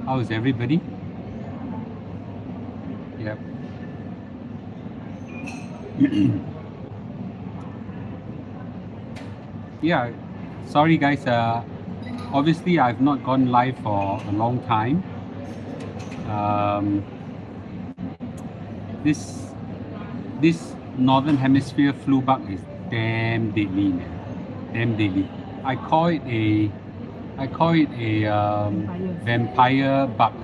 How is everybody? Yep. Yeah, sorry guys. Obviously, I've not gone live for a long time. Um, this northern hemisphere flu bug is damn deadly, man. Damn deadly. I call it a vampire bug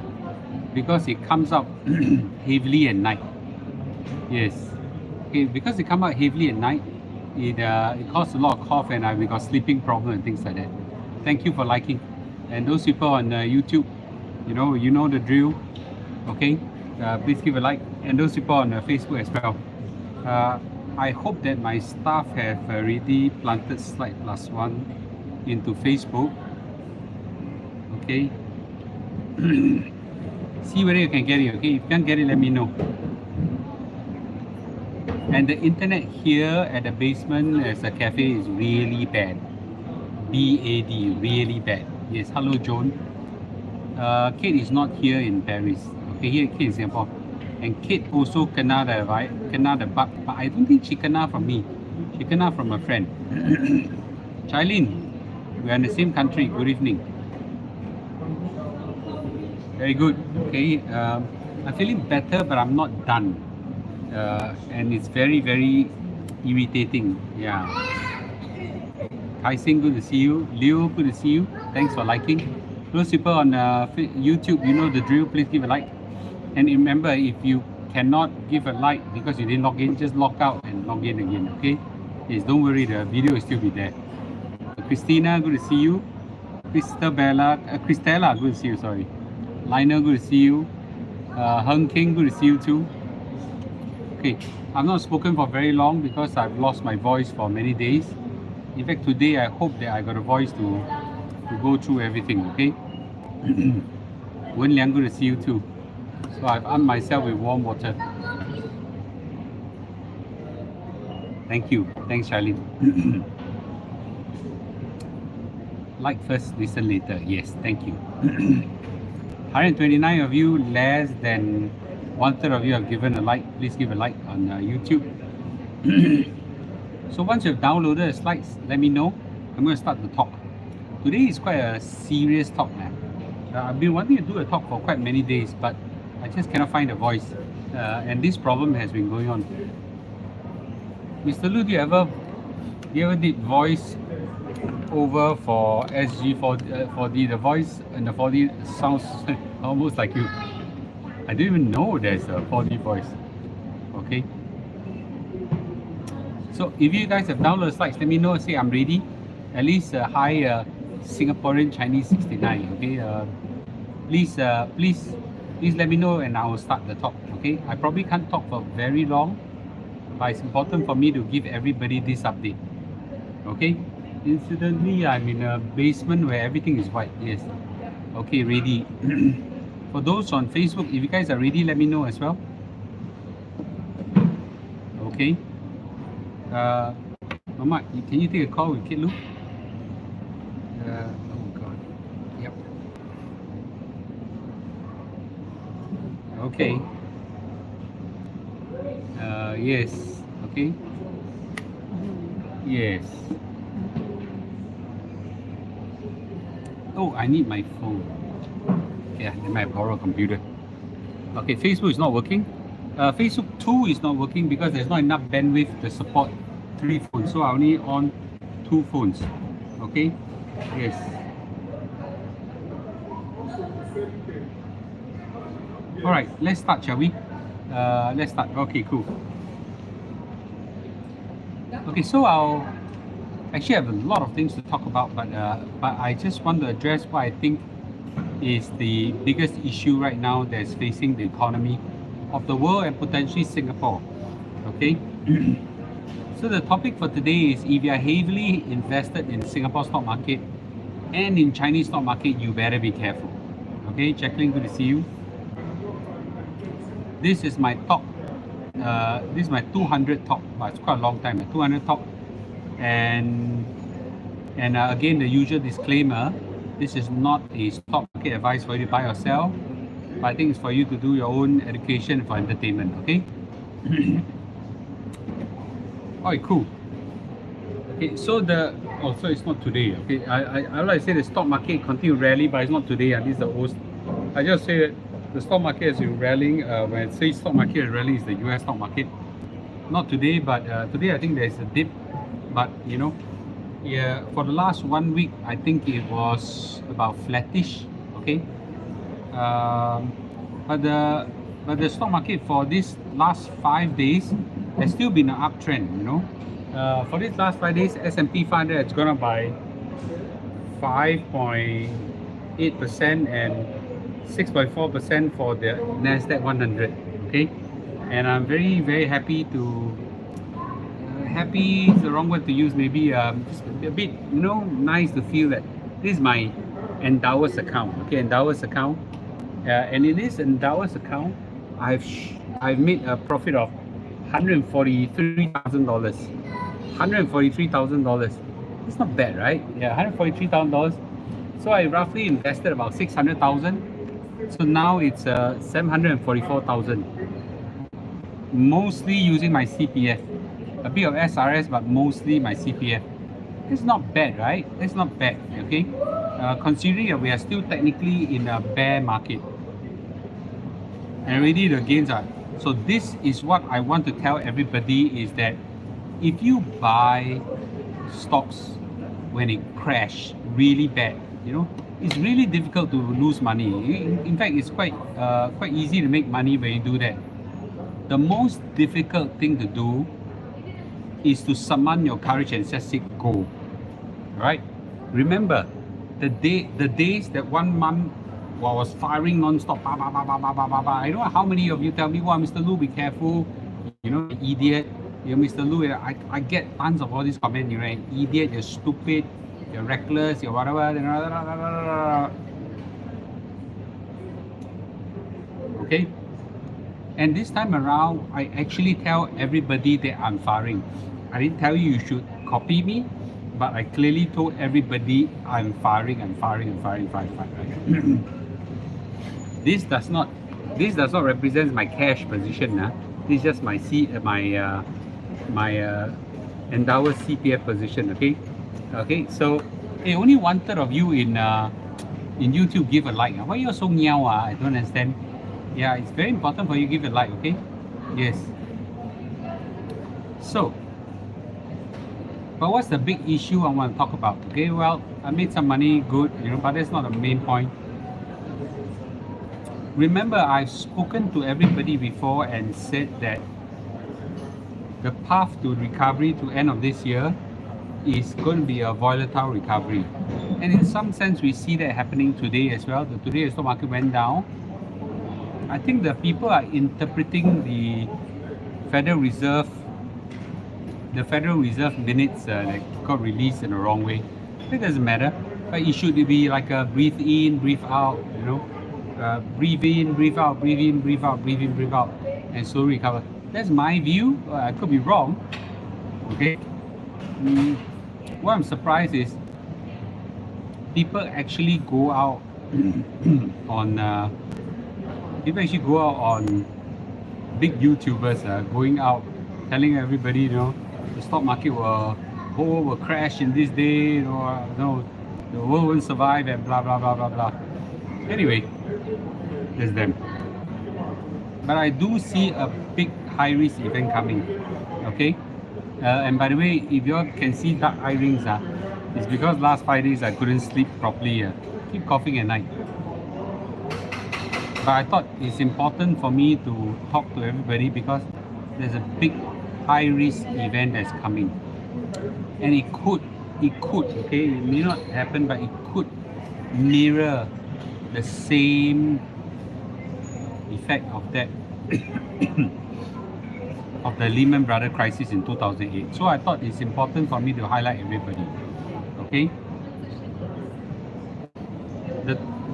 because it comes out heavily at night. Yes. Okay, because it come out heavily at night, it causes a lot of cough and we got sleeping problem and things like that. Thank you for liking. And those people on YouTube, you know the drill. Okay, please give a like. And those people on Facebook as well. I hope that my staff have already planted slide +1 into Facebook. Okay. See whether you can get it. Okay, if you can't get it, let me know. And the internet here at the basement as a cafe is really bad. BAD, really bad. Yes, hello Joan. Kate is not here in Paris. Okay, here Kate in Singapore. And Kate also kena the bug, but I don't think she kena from me. She kena from a friend. Charlene, we are in the same country. Good evening. Very good. Okay, I'm feeling better, but I'm not done. And it's very, very irritating. Yeah. Kai Sing, good to see you. Leo, good to see you. Thanks for liking. Those people on YouTube, you know the drill. Please give a like. And remember, if you cannot give a like because you didn't log in, just log out and log in again. Okay? Yes, don't worry, the video will still be there. Christina, good to see you. Christella, good to see you. Sorry. Lionel, good to see you. Hung King, good to see you too. Okay, I've not spoken for very long because I've lost my voice for many days. In fact, today I hope that I got a voice to go through everything, okay? Wen Liang, good to see you too. So I've armed myself with warm water. Thank you. Thanks, Charlene. Like first, listen later. Yes, thank you. 129 of you, less than 1/3 of you have given a like. Please give a like on YouTube. So once you've downloaded the slides, let me know. I'm going to start the talk. Today is quite a serious talk, man. I've been wanting to do a talk for quite many days, but I just cannot find a voice. And this problem has been going on. Mr. Lu, do you ever did voice over for SG4D? The voice and the 4D sounds almost like you. I didn't even know there's a 4D voice. Okay. So if you guys have downloaded slides, let me know. Say I'm ready. At least hi Singaporean Chinese 69. Okay. Please let me know and I will start the talk. Okay. I probably can't talk for very long, but it's important for me to give everybody this update. Okay. Incidentally, I'm in a basement where everything is white. Yes. Okay. Ready. For those on Facebook, if you guys are ready, let me know as well. Okay. Mama, can you take a call with Kit Lu? Oh God. Yep. Okay. Yes. Okay. Yes. Oh, I need my phone. Yeah, I might borrow a computer. Okay, Facebook is not working. Facebook 2 is not working because there's not enough bandwidth to support 3 phones. So I only on 2 phones. Okay? Yes. Alright, let's start, shall we? Let's start. Okay, cool. Okay, so I'll actually have a lot of things to talk about, but I just want to address what I think is the biggest issue right now that's facing the economy of the world and potentially Singapore. Okay. So the topic for today is if you are heavily invested in Singapore stock market and in Chinese stock market, you better be careful. Okay, Jacqueline, good to see you. This is my talk. This is my 200 talk, but it's quite a long time. 200 talk, and again the usual disclaimer. This is not a stock market advice for you to buy or sell, but I think it's for you to do your own education for entertainment, okay? Alright, cool. Okay, so so it's not today, okay? I like to say the stock market continue rally, but it's not today, this is the old. I just say that the stock market has been rallying. When I say stock market is rallying, it's the US stock market. Not today, but today I think there's a dip, but you know, yeah, for the last 1 week, I think it was about flattish, okay? But the stock market for this last 5 days has still been an uptrend, you know. For these last 5 days, S&P 500 has gone up by 5.8% and 6.4% for the Nasdaq 100, okay? And I'm very, very happy to happy is the wrong word to use, maybe just a bit, you know, nice to feel that this is my endowers account, okay? Endowers account, and in this endowers account, I've made a profit of $143,000. $143,000. It's not bad, right? Yeah, $143,000. So I roughly invested about 600,000. So now it's 744,000. Mostly using my CPF. A bit of SRS, but mostly my CPF. It's not bad, right? It's not bad, okay? Considering that we are still technically in a bear market. And already the gains are. So this is what I want to tell everybody is that if you buy stocks when it crash really bad, you know, it's really difficult to lose money. In fact, it's quite easy to make money when you do that. The most difficult thing to do is to summon your courage and just say go. Right? Remember, the days that 1 month I was firing non-stop, I don't know how many of you tell me, well, Mr. Lu, be careful, you know, idiot. You know, Mr. Lu, I get tons of all these comments, you're an idiot, you're stupid, you're reckless, you're whatever. Okay? And this time around, I actually tell everybody that I'm firing. I didn't tell you should copy me, but I clearly told everybody I'm firing. This does not represent my cash position. This is just my endowed CPF position. Okay. So only 1/3 of you in YouTube give a like. Why you're so meow? I don't understand. Yeah, it's very important for you to give a like. Okay. Yes. So, but what's the big issue I want to talk about? Okay. Well, I made some money, good. You know, but that's not the main point. Remember, I've spoken to everybody before and said that the path to recovery to end of this year is going to be a volatile recovery. And in some sense, we see that happening today as well. Today, the stock market went down. I think the people are interpreting the Federal Reserve minutes that got released in the wrong way. It doesn't matter, but it should be like a breathe in, breathe out, you know. Breathe in, breathe out, breathe in, breathe out, breathe in, breathe out, and slowly recover. That's my view. I could be wrong. Okay. What I'm surprised is people actually go out on big YouTubers going out telling everybody, you know, the stock market will crash in this day, or no, the world won't survive, and blah blah blah blah blah. Anyway, there's them. But I do see a big high risk event coming. Okay. And by the way, if you all can see dark eye rings, it's because last 5 days I couldn't sleep properly. Keep coughing at night. But I thought it's important for me to talk to everybody because there's a big high risk event that's coming. And it could, okay, it may not happen, but it could mirror the same effect of that of the Lehman Brothers crisis in 2008. So I thought it's important for me to highlight everybody. Okay.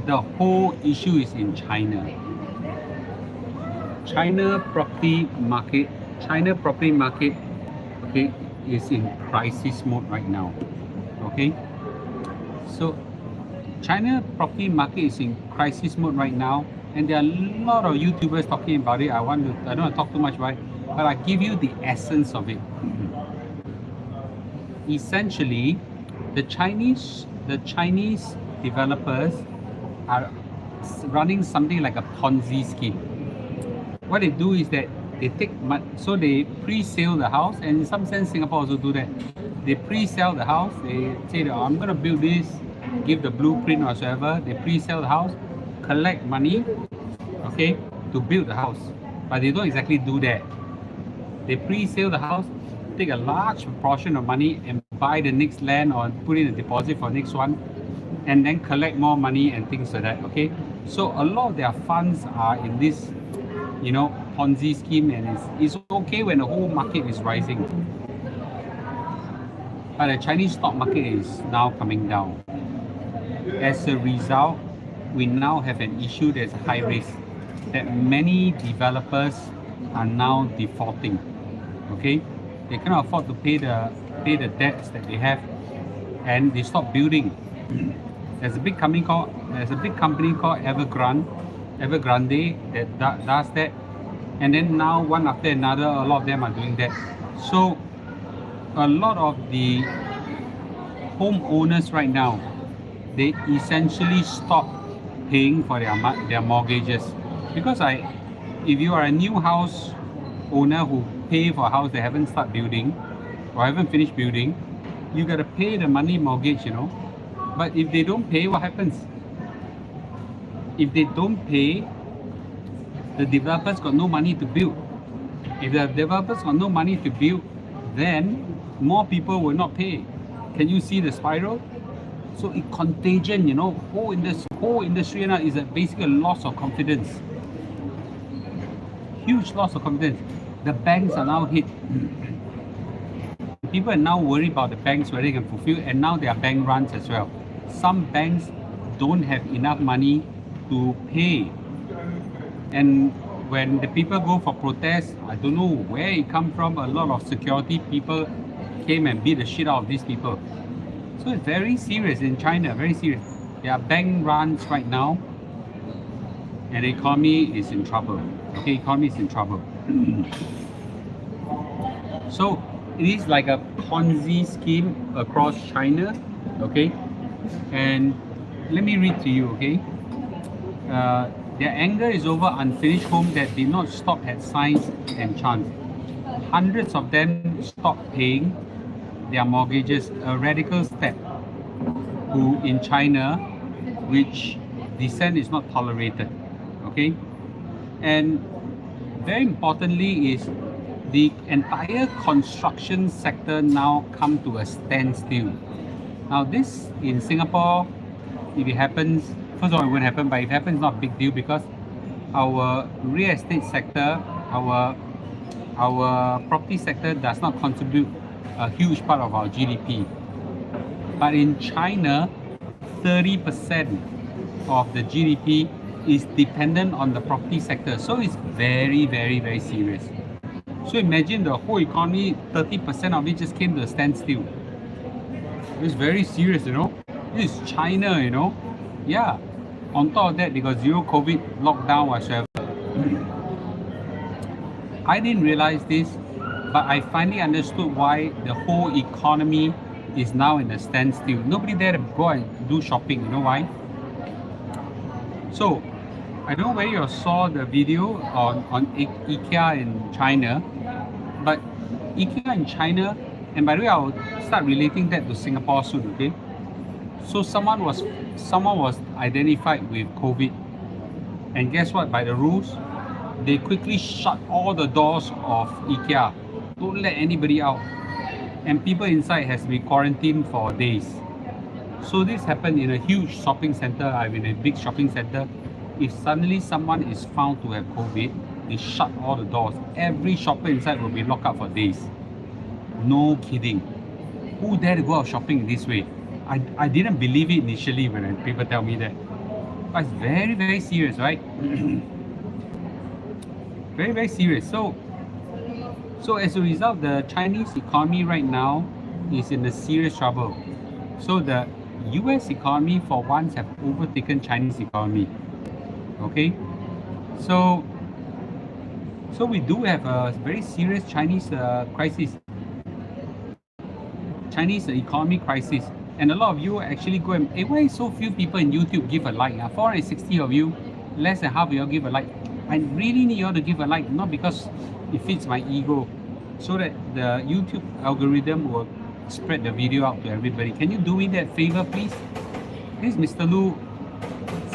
The whole issue is in China. China property market, okay, is in crisis mode right now. Okay. So China property market is in crisis mode right now, and there are a lot of YouTubers talking about it. I don't want to talk too much about it, but I give you the essence of it. Essentially, the Chinese developers are running something like a Ponzi scheme. What they do is that they take money, so they pre-sale the house, and in some sense Singapore also do that. They pre-sell the house. They say that, I'm going to build this, give the blueprint or whatsoever. They pre-sell the house, collect money, okay, to build the house. But they don't exactly do that. They pre-sale the house, take a large proportion of money and buy the next land or put in a deposit for next one, and then collect more money and things like that. Okay, so a lot of their funds are in this, Ponzi scheme, and it's okay when the whole market is rising. But the Chinese stock market is now coming down. As a result, we now have an issue that's high risk, that many developers are now defaulting. Okay, they cannot afford to pay the debts that they have, and they stop building. There's a big company called Evergrande that does that, and then now one after another, a lot of them are doing that. So a lot of the homeowners right now, they essentially stop paying for their mortgages, because if you are a new house owner who pay for a house they haven't started building or haven't finished building, you got to pay the money mortgage, But if they don't pay, what happens? If they don't pay, the developers got no money to build. If the developers got no money to build, then more people will not pay. Can you see the spiral? So it's contagion, whole industry now is basically a loss of confidence. Huge loss of confidence. The banks are now hit. People are now worried about the banks, whether they can fulfill, and now there are bank runs as well. Some banks don't have enough money to pay. And when the people go for protests, I don't know where it come from, a lot of security people came and beat the shit out of these people. So it's very serious in China, very serious. There are bank runs right now, and the economy is in trouble. Okay, economy is in trouble. So it is like a Ponzi scheme across China, okay? And let me read to you, okay? Their anger is over unfinished homes that did not stop at signs and chance. Hundreds of them stopped paying their mortgages, a radical step in China, which dissent is not tolerated, okay? And very importantly is the entire construction sector now come to a standstill. Now this in Singapore, if it happens, first of all it won't happen, but if it happens, it's not a big deal, because our real estate sector, our property sector does not contribute a huge part of our GDP. But in China, 30% of the GDP is dependent on the property sector. So it's very, very, very serious. So imagine the whole economy, 30% of it just came to a standstill. It's very serious, This is China, Yeah. On top of that, they got zero COVID lockdown whatsoever. I didn't realize this, but I finally understood why the whole economy is now in a standstill. Nobody there to go and do shopping. You know why? So, I don't know whether you saw the video on IKEA in China, but IKEA in China, and by the way, I'll start relating that to Singapore soon, okay? So someone was identified with COVID, and guess what? By the rules, they quickly shut all the doors of IKEA. Don't let anybody out, and people inside has to be quarantined for days. So this happened in a huge shopping center. I'm in a big shopping center. If suddenly someone is found to have COVID, they shut all the doors. Every shopper inside will be locked up for days. No kidding. Who dare to go out shopping this way? I didn't believe it initially when people tell me that. But it's very, very serious, right? Very, very serious. So as a result, the Chinese economy right now is in a serious trouble. So the US economy for once have overtaken Chinese economy. Okay, so we do have a very serious Chinese crisis, Chinese economy crisis, and a lot of you actually go and, hey, why so few people in YouTube give a like? 460 of you, less than half of you give a like. I really need you all to give a like, not because it fits my ego, so that the YouTube algorithm will spread the video out to everybody. Can you do me that favor, please? This is Mr. Lu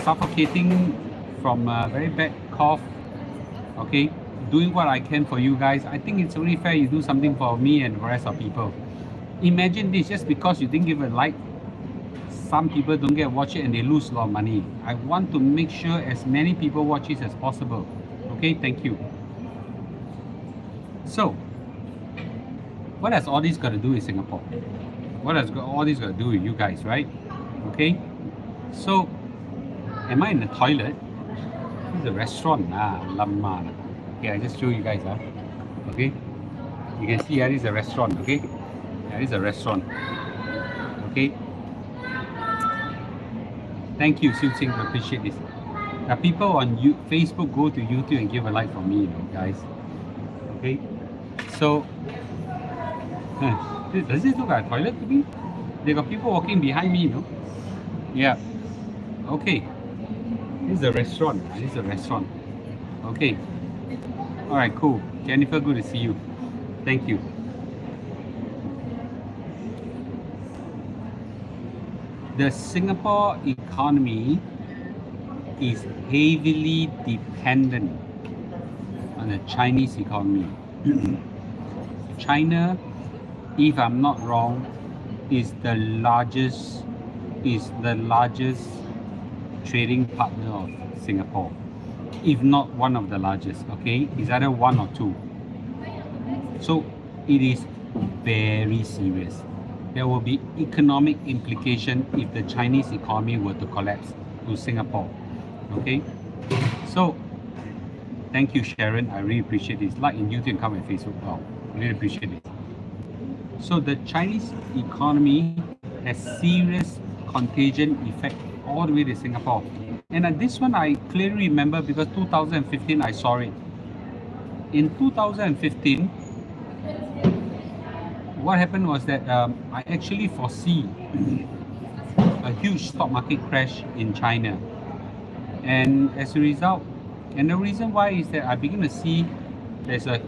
suffocating from a very bad cough. Okay, doing what I can for you guys. I think it's only fair you do something for me and the rest of people. Imagine this, just because you didn't give a like, some people don't get to watch it and they lose a lot of money. I want to make sure as many people watch it as possible. Okay, thank you. So, what has all this got to do with Singapore? What has all this got to do with you guys, right? Okay, so, am I in the toilet? This is a restaurant. Lama. Okay, I just show you guys. Okay, you can see this is a restaurant. Okay, this is a restaurant. Okay, thank you, Siu Ching. I appreciate this. People on Facebook, go to YouTube and give a like for me, guys. Okay, so does this look like a toilet to me? They got people walking behind me, Yeah. Okay. This is a restaurant. This is a restaurant. Okay. All right, cool. Jennifer, good to see you. Thank you. The Singapore economy is heavily dependent on the Chinese economy. China, if I'm not wrong, is the largest trading partner of Singapore, if not one of the largest. Okay, it's either one or two. So it is very serious. There will be economic implication if the Chinese economy were to collapse to Singapore. Okay, so thank you, Sharon. I really appreciate this. Like in YouTube and come on Facebook. Wow, I really appreciate it. So the Chinese economy has serious contagion effect all the way to Singapore. And this one I clearly remember because 2015 I saw it. In 2015, what happened was that I actually foresee a huge stock market crash in China. And as a result, and the reason why is that I begin to see there's a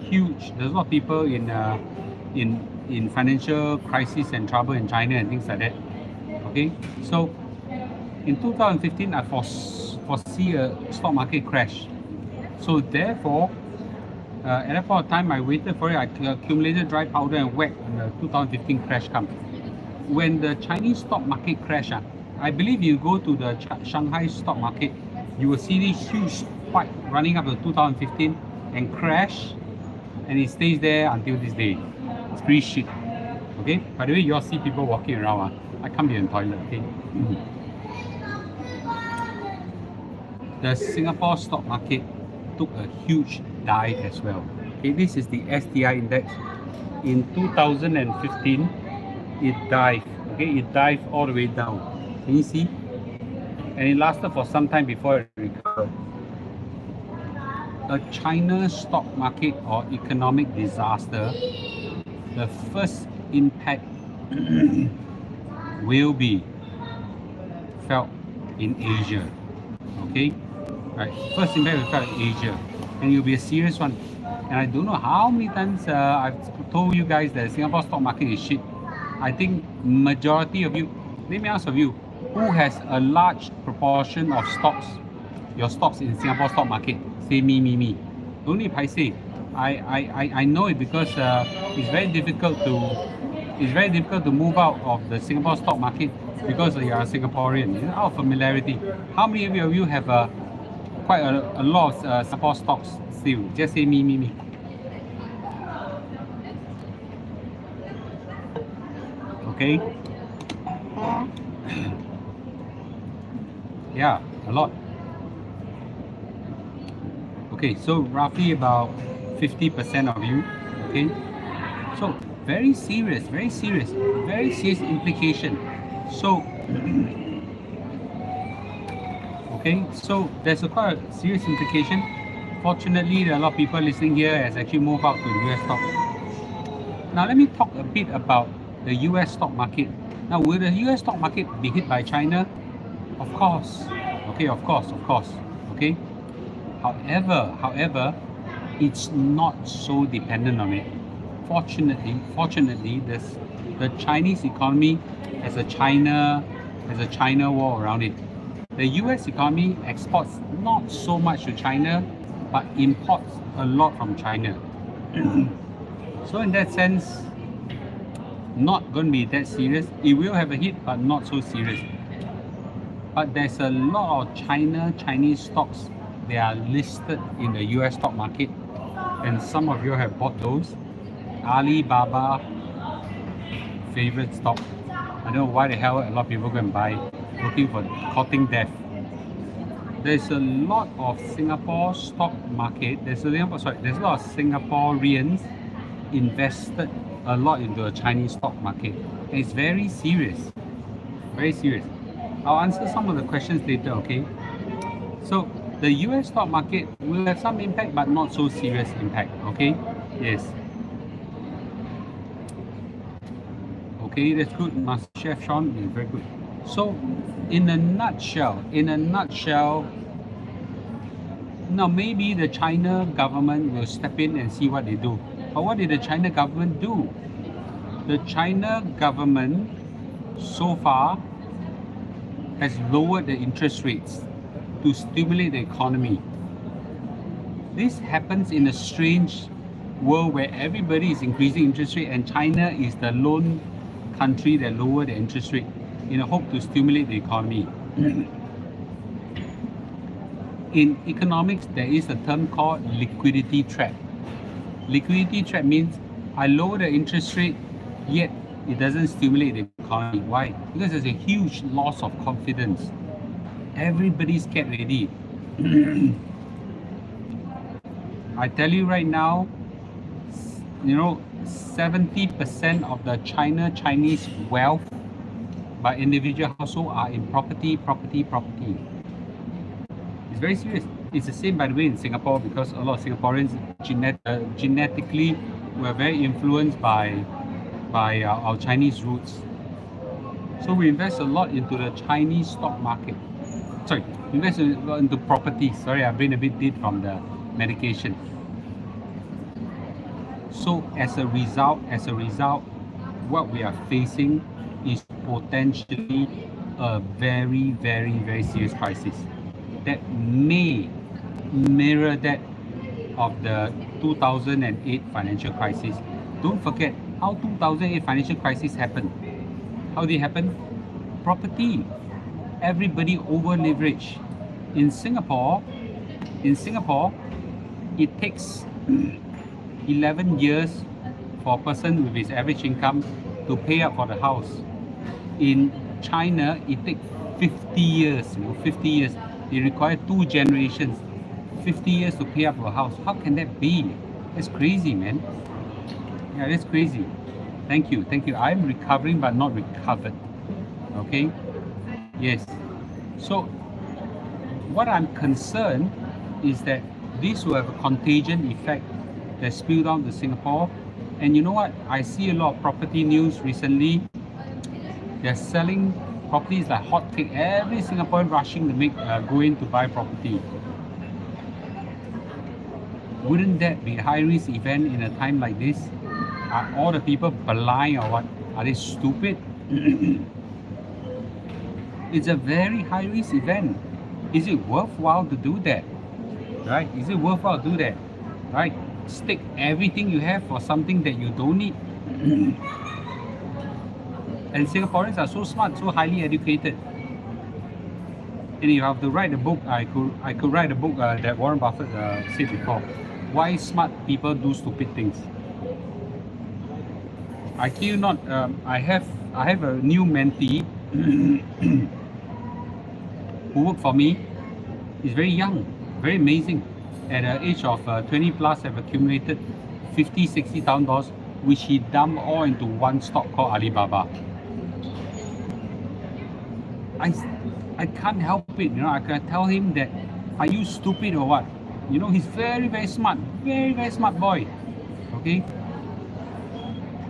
lot of people in financial crisis and trouble in China and things like that. Okay, so in 2015 I foresee a stock market crash. So therefore, at that point of time I waited for it. I accumulated dry powder and whacked when the 2015 crash comes. When the Chinese stock market crash, I believe you go to the Shanghai stock market, you will see this huge spike running up to 2015 and crash, and it stays there until this day. It's pretty shit. Okay, by the way, you all see people walking around. I can't be in the toilet. Okay. The Singapore stock market took a huge dive as well. Okay, this is the STI index. In 2015, it dived. Okay, it dived all the way down. Can you see? And it lasted for some time before it recovered. A China stock market or economic disaster, the first impact will be felt in Asia. Okay, right. First impact will be felt in Asia, and it will be a serious one. And I don't know how many times I've told you guys that Singapore stock market is shit. I think majority of you, let me ask of you, who has a large proportion of stocks, your stocks in Singapore stock market? Say me. Don't need I say. I know it because it's very difficult to move out of the Singapore stock market because you are a Singaporean. You know, out of familiarity. How many of you have quite a lot of Singapore stocks still? Just say me. Okay. Yeah, a lot. Okay, so roughly about 50% of you. Okay, so very serious implication. So Okay, so there's a quite a serious implication. Fortunately, there are a lot of people listening here has actually moved out to the US stock. Now let me talk a bit about the US stock market. Now, will the US stock market be hit by China? Of course. Okay, of course. Okay. However, it's not so dependent on it. Fortunately, the Chinese economy has a China wall around it. The US economy exports not so much to China, but imports a lot from China. So in that sense, not going to be that serious. It will have a hit, but not so serious. But there's a lot of Chinese stocks. They are listed in the US stock market, and some of you have bought those. Alibaba, favorite stock. I don't know why the hell a lot of people go and buy, looking for courting death. There's a lot of Singapore stock market. There's a lot of Singaporeans invested a lot into the Chinese stock market. And it's very serious. Very serious. I'll answer some of the questions later, okay? So the US stock market will have some impact, but not so serious impact, okay? Yes. Okay, that's good. Master Chef Sean is very good. So in a nutshell, now maybe the China government will step in and see what they do. But what did the China government do? The China government so far has lowered the interest rates to stimulate the economy. This happens in a strange world where everybody is increasing interest rate and China is the lone country that lowered the interest rate in a hope to stimulate the economy. In economics, there is a term called liquidity trap. Liquidity trap means I lower the interest rate, yet it doesn't stimulate the economy. Why? Because there's a huge loss of confidence. Everybody's scared already. I tell you right now, 70% of the Chinese wealth by individual household are in property. It's very serious. It's the same, by the way, in Singapore, because a lot of Singaporeans genetically were very influenced by our Chinese roots. So we invest a lot into the Chinese stock market. Sorry, invest a lot into property. Sorry, I've been a bit deep from the medication. So as a result, what we are facing is potentially a very, very, very serious crisis that may mirror that of the 2008 financial crisis. Don't forget how 2008 financial crisis happened. How did it happen? Property. Everybody over leveraged. In Singapore, it takes 11 years for a person with his average income to pay up for the house. In China, it takes 50 years. 50 years. It requires 2 generations. 50 years to pay up for a house. How can that be? That's crazy, man. Yeah, that's crazy. Thank you. I'm recovering but not recovered. Okay? Yes. So, what I'm concerned is that this will have a contagion effect that spill down to Singapore. And you know what? I see a lot of property news recently. They're selling properties like hotcake. Every Singaporean rushing to go in to buy property. Wouldn't that be a high-risk event in a time like this? Are all the people blind or what? Are they stupid? It's a very high-risk event. Is it worthwhile to do that? Right? Is it worthwhile to do that? Right? Stake everything you have for something that you don't need. And Singaporeans are so smart, so highly educated. And if I have to write a book, I could write a book that Warren Buffett said before. Why smart people do stupid things. I kid you not. I have a new mentee who worked for me. He's very young, very amazing. At the age of 20 plus, have accumulated $50,000-$60,000, which he dumped all into one stock called Alibaba. I, I can't help it. I can tell him that, are you stupid or what? He's very, very smart, very, very smart boy. Okay,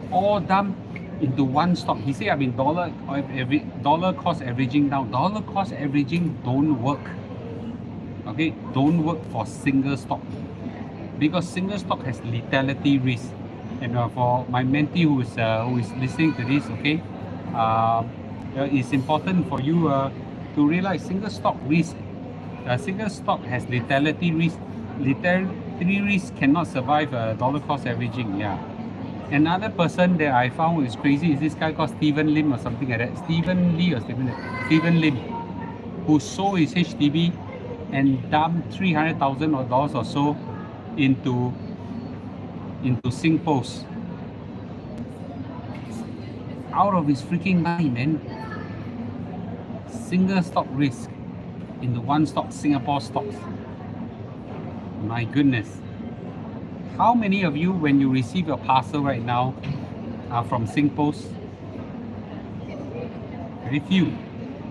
all dumped into one stock. He said, I've been dollar cost averaging down. Dollar cost averaging don't work. Okay, don't work for single stock, because single stock has lethality risk. And for my mentee who is listening to this, okay, it's important for you to realize single stock risk. Single stock has lethality risk. Lethality risk cannot survive dollar cost averaging. Yeah. Another person that I found is crazy is this guy called Stephen Lim or something like that. Stephen Lim, who sold his HDB and dumped $300,000 or so into Singpost. Out of his freaking mind, man. Single stock risk into one stock, Singapore stocks. My goodness. How many of you, when you receive your parcel right now, are from Singpost? Very few.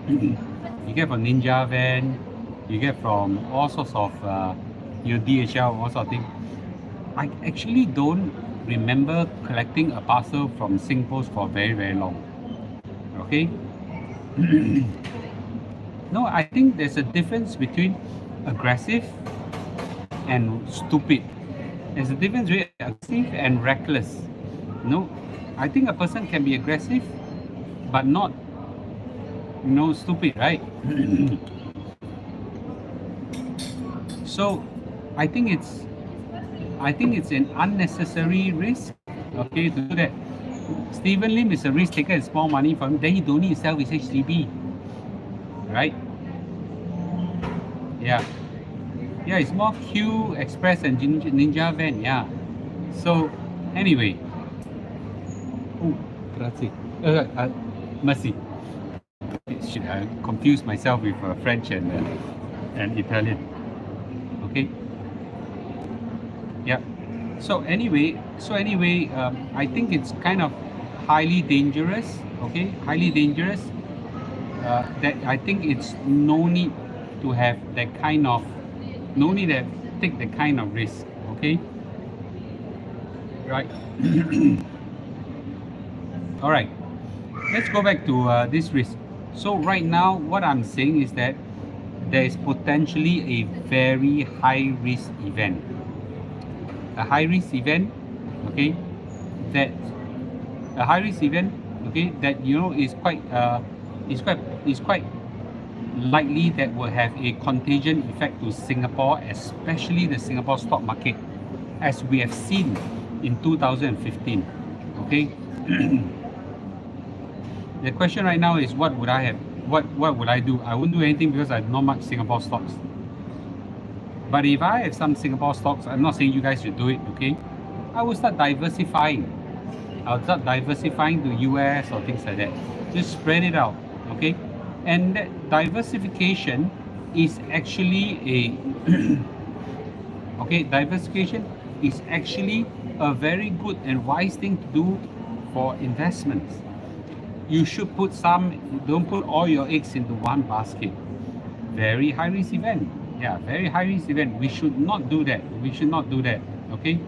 You get from Ninja Van, you get from all sorts of DHL, all sorts of things. I actually don't remember collecting a parcel from Singpost for very, very long. Okay? No, I think there's a difference between aggressive and stupid. There's a difference between aggressive and reckless. I think a person can be aggressive, but not, stupid, right? So, I think it's an unnecessary risk, okay, to do that. Stephen Lim is a risk taker and small money from him, then he don't need to sell his HDB, right? Yeah. Yeah, it's more Q, Express and Ninja Van, yeah. So, anyway. Oh, grazie. Merci. Shit, I confused myself with French and Italian. Okay. Yeah. So anyway, I think it's kind of highly dangerous. Okay, highly dangerous. That I think it's no need to have that kind of, no need to take that kind of risk. Okay. Right. All right. Let's go back to this risk. So right now, what I'm saying is that there is potentially a very high risk event. A high risk event, okay, that is quite likely that will have a contagion effect to Singapore, especially the Singapore stock market, as we have seen in 2015. Okay. The question right now is, what would I have? What would I do? I wouldn't do anything because I have not much Singapore stocks. But if I have some Singapore stocks, I'm not saying you guys should do it, okay? I will start diversifying. I'll start diversifying to US or things like that. Just spread it out, okay? And that diversification is actually diversification is actually a very good and wise thing to do for investments. You should put don't put all your eggs into one basket. Very high risk event. Yeah, very high risk event. We should not do that. Okay?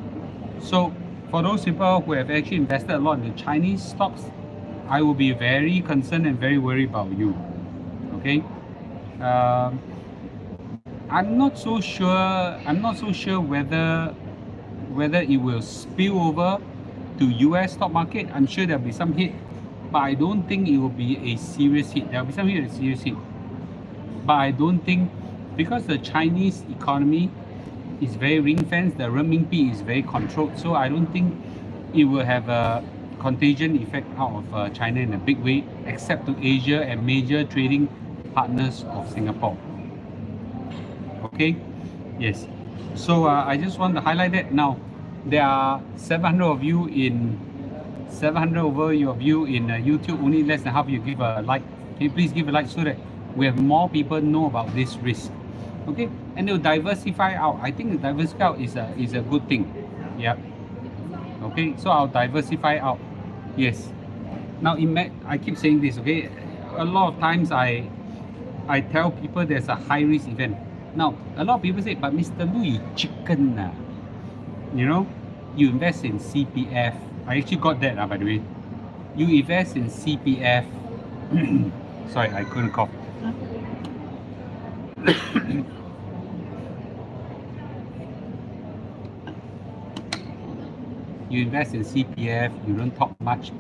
So for those people who have actually invested a lot in the Chinese stocks, I will be very concerned and very worried about you. Okay? I'm not so sure whether it will spill over to US stock market. I'm sure there'll be some hit, but I don't think it will be a serious hit. There'll be some hit, a serious hit. But I don't think, because the Chinese economy is very ring-fenced, the renminbi is very controlled, so I don't think it will have a contagion effect out of China in a big way, except to Asia and major trading partners of Singapore. Okay? Yes. So I just want to highlight that. Now, there are 700 of you in YouTube. Only less than half you give a like. Can you please give a like so that we have more people know about this risk? Okay, and they'll diversify out. I think the diversify out is a good thing. Yeah. Okay, so I'll diversify out. Yes. Now I keep saying this. Okay, a lot of times I I tell people there's a high risk event. Now, a lot of people say, but Mr. Lu, you chicken. You know, you invest in CPF. I actually got that, by the way. You invest in CPF. Sorry, I couldn't cough. You invest in CPF, you don't talk much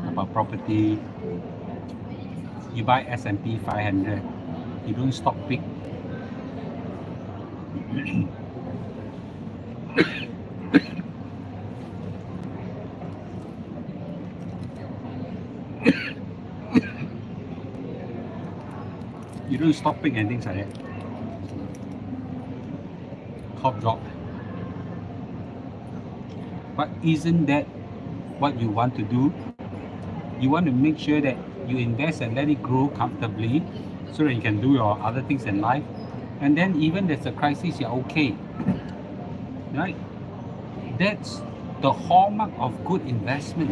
about property. You buy S&P 500, you don't stock pick. You don't stock pick and things like that. Top drop. But isn't that what you want to do? You want to make sure that you invest and let it grow comfortably so that you can do your other things in life. And then even there's a crisis, you're okay. Right? That's the hallmark of good investment.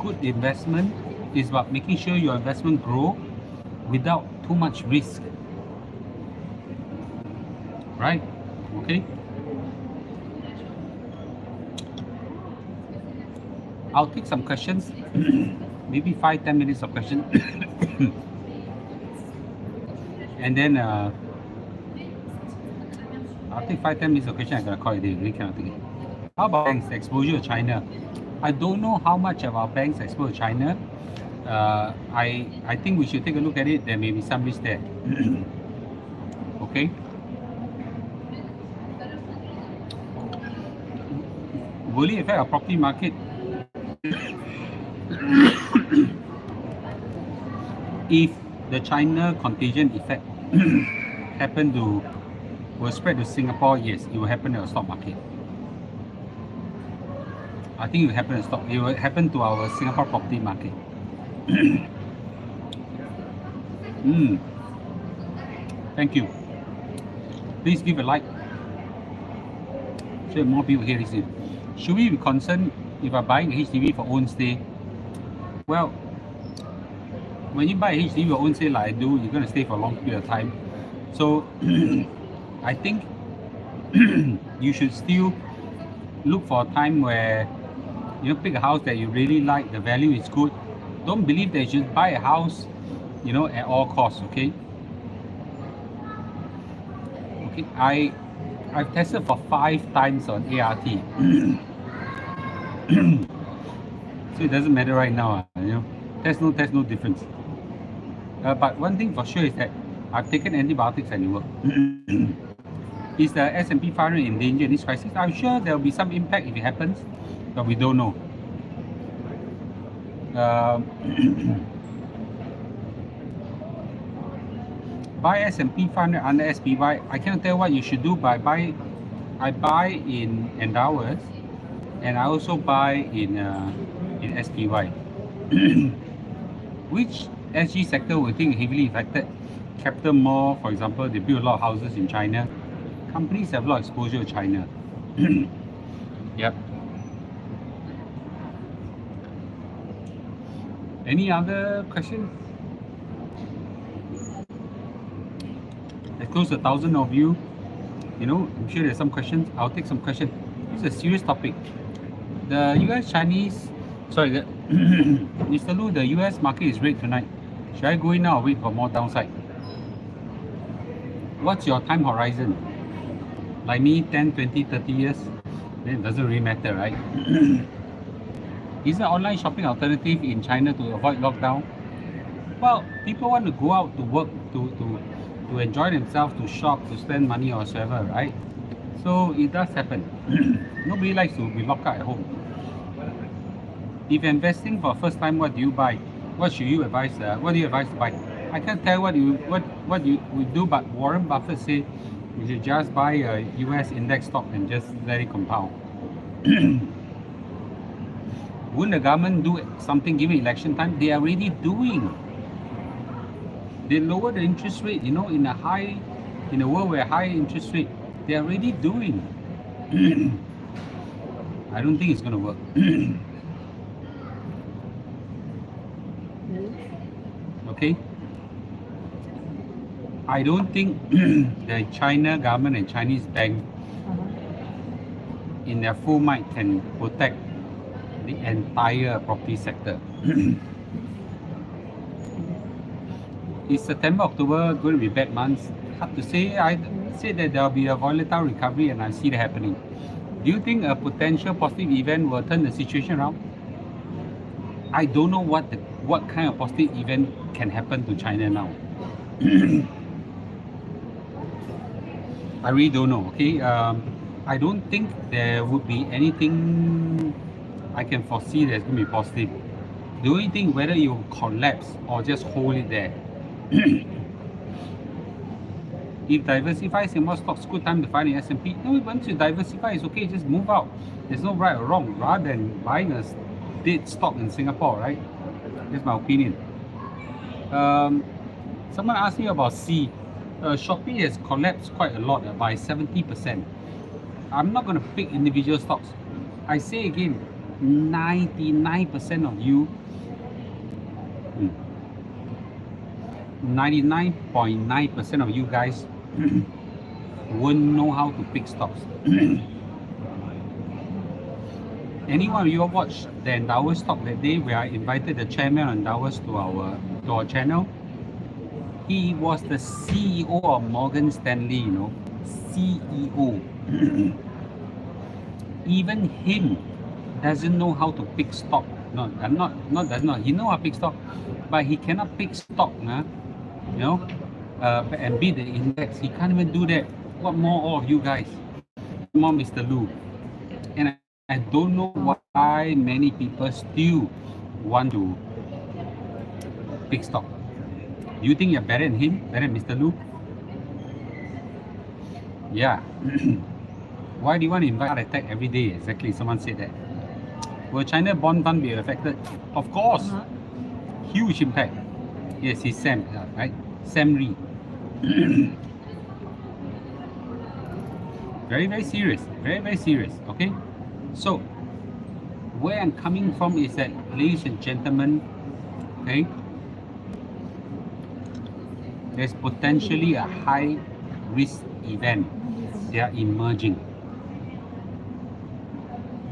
Good investment is about making sure your investment grow without too much risk. Right? Okay? I'll take some questions, maybe 5-10 minutes of questions. And then I'll take 5-10 minutes of questions. I gotta call it a day. Really cannot take it. How about banks exposure to China? I don't know how much of our banks exposed to China. I think we should take a look at it. There may be some risk there. Okay. Will it affect our property market? If the China contagion effect will spread to Singapore, yes, it will happen to the stock market. I think it will happen it will happen to our Singapore property market. Thank you. Please give a like so that more people hear this. Should we be concerned if I'm buying a HDB for own stay? Well, when you buy a HDB for own stay like I do, you're going to stay for a long period of time. So I think you should still look for a time where you pick a house that you really like, the value is good. Don't believe that you should buy a house, at all costs, okay? Okay, I've tested for 5 times on ART. So it doesn't matter right now, there's no difference. But one thing for sure is that I've taken antibiotics and it worked. Is the S&P 500 in danger in this crisis? I'm sure there will be some impact if it happens, but we don't know. Buy S&P 500 under SPY. I cannot tell what you should do, but I buy in Endowers, and I also buy in SPY. Which SG sector will think heavily affected? Capital Mall, for example, they build a lot of houses in China. Companies have a lot of exposure to China. Yep. Any other questions? There's close to 1,000 of you. I'm sure there's some questions. I'll take some questions. This is a serious topic. The Mr. Lu, the US market is red tonight. Should I go in now or wait for more downside? What's your time horizon? Like me, 10, 20, 30 years? Then it doesn't really matter, right? Is there online shopping alternative in China to avoid lockdown? Well, people want to go out to work, to enjoy themselves, to shop, to spend money or whatever, right? So it does happen. Nobody likes to be locked out at home. If investing for first time, what do you buy? What should you advise? What do you advise to buy? I can't tell what you would do, but Warren Buffett said you should just buy a US index stock and just let it compound. Wouldn't the government do something given election time? They are already doing. They lower the interest rate, in a world where high interest rate, they are already doing. I don't think it's going to work. Okay? I don't think the China government and Chinese bank in their full might can protect the entire property sector. Is September, October going to be bad months? Hard to say. I say that there will be a volatile recovery and I see that happening. Do you think a potential positive event will turn the situation around? I don't know what kind of positive event can happen to China now. I really don't know. Okay, I don't think there would be anything I can foresee that's going to be positive. The only thing whether you collapse or just hold it there. If diversify Singapore stocks, good time to find the S&P. No, once you diversify, it's okay. Just move out. There's no right or wrong. Rather than buying a dead stock in Singapore, right? That's my opinion. Someone asked me about C. Shopee has collapsed quite a lot, by 70%. I'm not going to pick individual stocks. I say again, 99% of you, 99.9% of you guys won't know how to pick stocks. Anyone of you watched the Endowers talk that day where I invited the chairman of Endowers to our channel? He was the CEO of Morgan Stanley, you know, CEO. Even him doesn't know how to pick stock. No, does not. He know how to pick stock, but he cannot pick stock, you know, and beat the index. He can't even do that. What more all of you guys? More Mr. Lu. And I don't know why many people still want to pick stock. Do you think you're better than him? Better than Mr. Lu? Yeah. Why do you want to invite heart attack every day? Exactly, someone said that. Will China bond fund be affected? Of course. Huge impact. Yes, he's Sam, right? Sam Lee. Very, very serious. Very, very serious. Okay? So, where I'm coming from is that, ladies and gentlemen, okay, there's potentially a high risk event. They are emerging.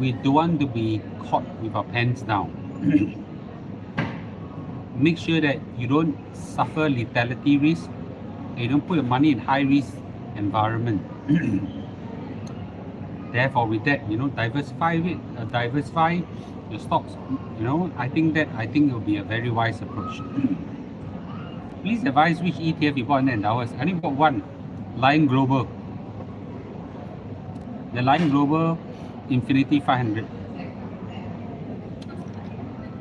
We don't want to be caught with our pants down. Make sure that you don't suffer lethality risk and you don't put your money in high risk environment. Therefore, with that, you know, diversify your stocks. You know, I think it will be a very wise approach. Please advise which ETF you bought in Endowers. I only bought one, Lion Global. The Lion Global Infinity 500.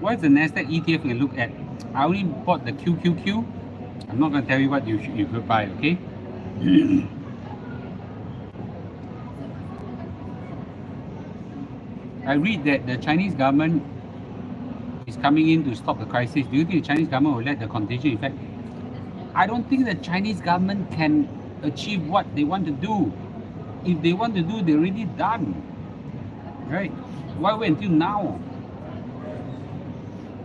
What is the Nasdaq ETF you can look at? I only bought the QQQ. I'm not going to tell you what you could buy, okay? I read that the Chinese government is coming in to stop the crisis. Do you think the Chinese government will let the contagion effect? I don't think the Chinese government can achieve what they want to do. If they want to do, they're already done. Right? Why wait until now?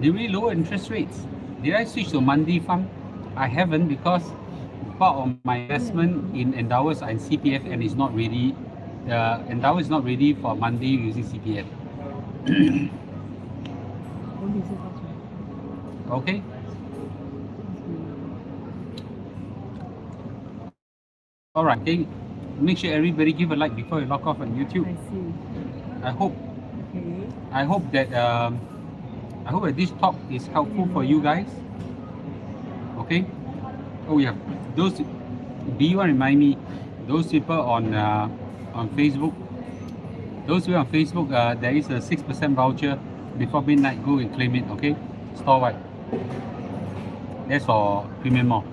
They really lower interest rates. Did I switch to Mandi Fund? I haven't, because part of my investment in Endowers and CPF, and it's not ready. Endowers is not ready for Mandi using CPF. Okay. All right. Okay. Make sure everybody give a like before you log off on YouTube. I see. I hope. Okay. I hope that this talk is helpful for you guys. Okay. Oh yeah. Those. Do you want to remind me? Those people on Facebook. Those people on Facebook. There is a 6% voucher before midnight. Go and claim it. Okay. Store wide. That's for Premium Mall.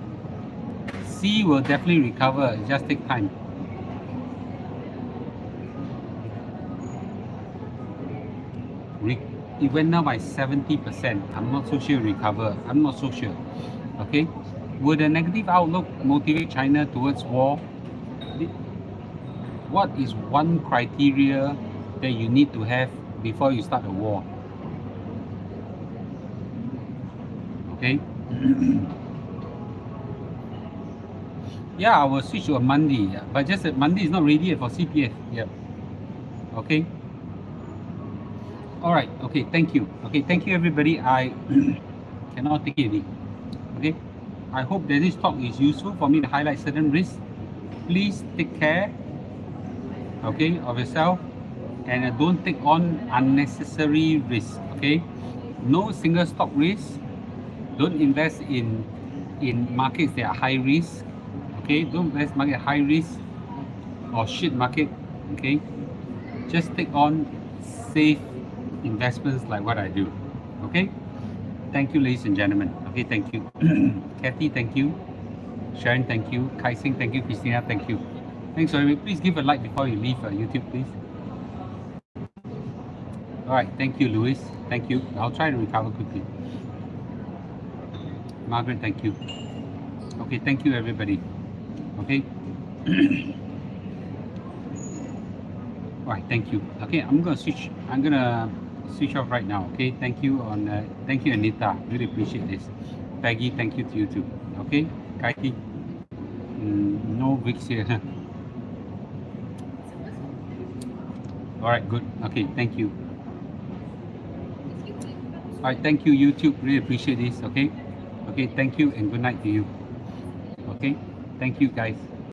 C will definitely recover. It just take time. It went down by 70%. I'm not so sure recover. I'm not so sure. Okay. Will the negative outlook motivate China towards war? What is one criteria that you need to have before you start a war? Okay. Yeah, I will switch to a Monday, yeah, but just that Monday is not ready yet for CPF. Yeah. Okay. All right. Okay. Thank you. Okay. Thank you, everybody. I cannot take it anymore. Okay. I hope that this talk is useful for me to highlight certain risks. Please take care, okay, of yourself, and don't take on unnecessary risks. Okay. No single stock risk. Don't invest in markets that are high risk. Okay. Don't invest market high risk or shit market. Okay. Just take on safe investments like what I do. Okay. Thank you, ladies and gentlemen. Okay, thank you. Kathy, thank you. Sharon, thank you. Kai Sing, thank you. Christina, thank you. Thanks, everybody. Please give a like before you leave YouTube, please. All right, thank you, Louis. Thank you. I'll try to recover quickly. Margaret, thank you. Okay, thank you, everybody. Okay. All right, thank you. Okay, I'm gonna switch off right now. Okay, thank you thank you, Anita. Really appreciate this. Peggy, thank you to you too. Okay, Kaiti. No Vicks here. All right, good. Okay, thank you. All right, thank you, YouTube. Really appreciate this. Okay, okay, thank you, and good night to you. Okay, thank you, guys.